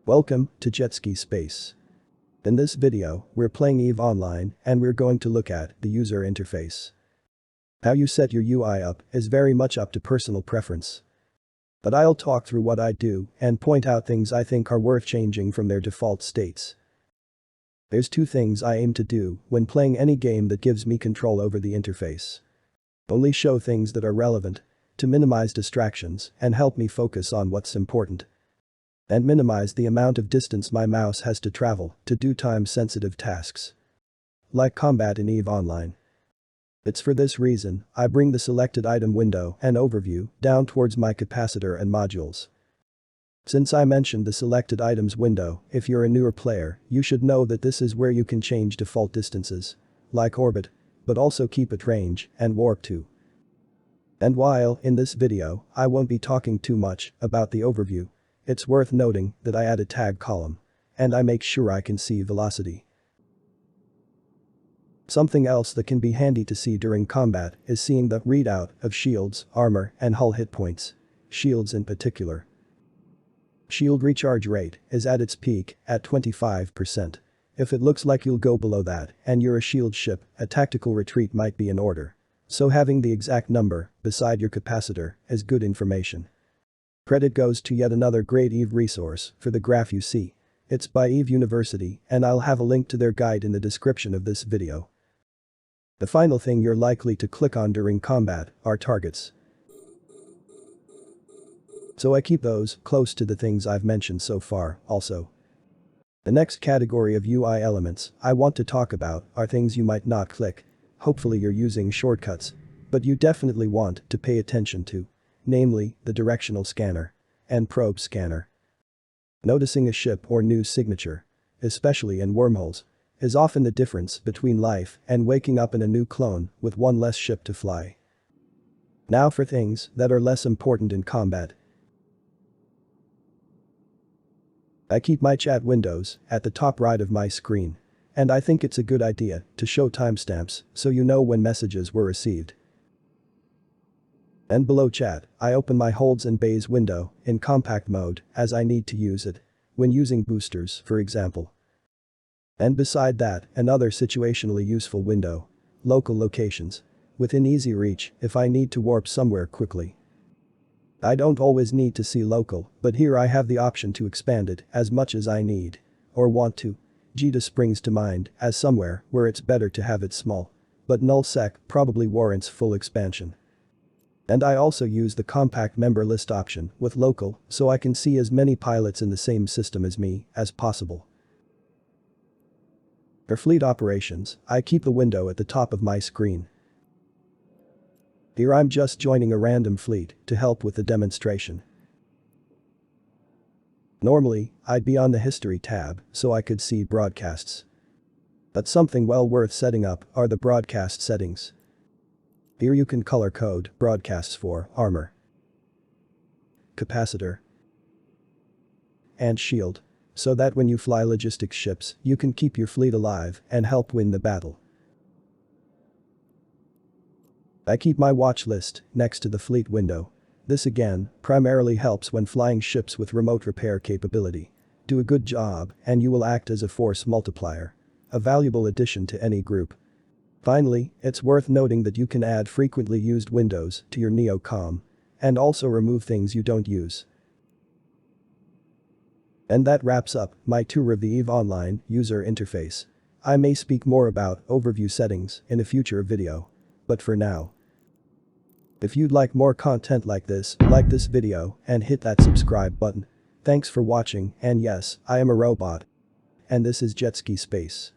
Welcome to Jetski Space. In this video, we're playing EVE Online and we're going to look at the user interface. How you set your UI up is very much up to personal preference. But I'll talk through what I do and point out things I think are worth changing from their default states. There's two things I aim to do when playing any game that gives me control over the interface. Only show things that are relevant, to minimize distractions and help me focus on what's important. And minimize the amount of distance my mouse has to travel to do time-sensitive tasks. Like combat in EVE Online. It's for this reason I bring the selected item window and overview down towards my capacitor and modules. Since I mentioned the selected items window, if you're a newer player, you should know that this is where you can change default distances, like orbit, but also keep it range and warp too. And while in this video I won't be talking too much about the overview, it's worth noting that I add a tag column, and I make sure I can see velocity. Something else that can be handy to see during combat is seeing the readout of shields, armor, and hull hit points, shields in particular. Shield recharge rate is at its peak at 25%. If it looks like you'll go below that and you're a shield ship, a tactical retreat might be in order. So having the exact number beside your capacitor is good information. Credit goes to yet another great EVE resource for the graph you see. It's by EVE University and I'll have a link to their guide in the description of this video. The final thing you're likely to click on during combat are targets. So I keep those close to the things I've mentioned so far also. The next category of UI elements I want to talk about are things you might not click. Hopefully you're using shortcuts, but you definitely want to pay attention to. Namely, the directional scanner and probe scanner. Noticing a ship or new signature, especially in wormholes, is often the difference between life and waking up in a new clone with one less ship to fly. Now for things that are less important in combat. I keep my chat windows at the top right of my screen, and I think it's a good idea to show timestamps so you know when messages were received. And below chat, I open my holds and bays window in compact mode as I need to use it, when using boosters for example. And beside that, another situationally useful window, local locations, within easy reach if I need to warp somewhere quickly. I don't always need to see local, but here I have the option to expand it as much as I need, or want to. GDA springs to mind as somewhere where it's better to have it small, but nullsec probably warrants full expansion. And I also use the compact member list option with local so I can see as many pilots in the same system as me as possible. For fleet operations, I keep the window at the top of my screen. Here I'm just joining a random fleet to help with the demonstration. Normally, I'd be on the history tab so I could see broadcasts. But something well worth setting up are the broadcast settings. Here you can color code broadcasts for armor, capacitor, and shield, so that when you fly logistics ships, you can keep your fleet alive and help win the battle. I keep my watch list next to the fleet window. This again primarily helps when flying ships with remote repair capability. Do a good job and you will act as a force multiplier, a valuable addition to any group. Finally, it's worth noting that you can add frequently used windows to your NeoCom and also remove things you don't use. And that wraps up my tour of the EVE Online user interface. I may speak more about overview settings in a future video, but for now. If you'd like more content like this video and hit that subscribe button. Thanks for watching and yes, I am a robot. And this is Jetski Space.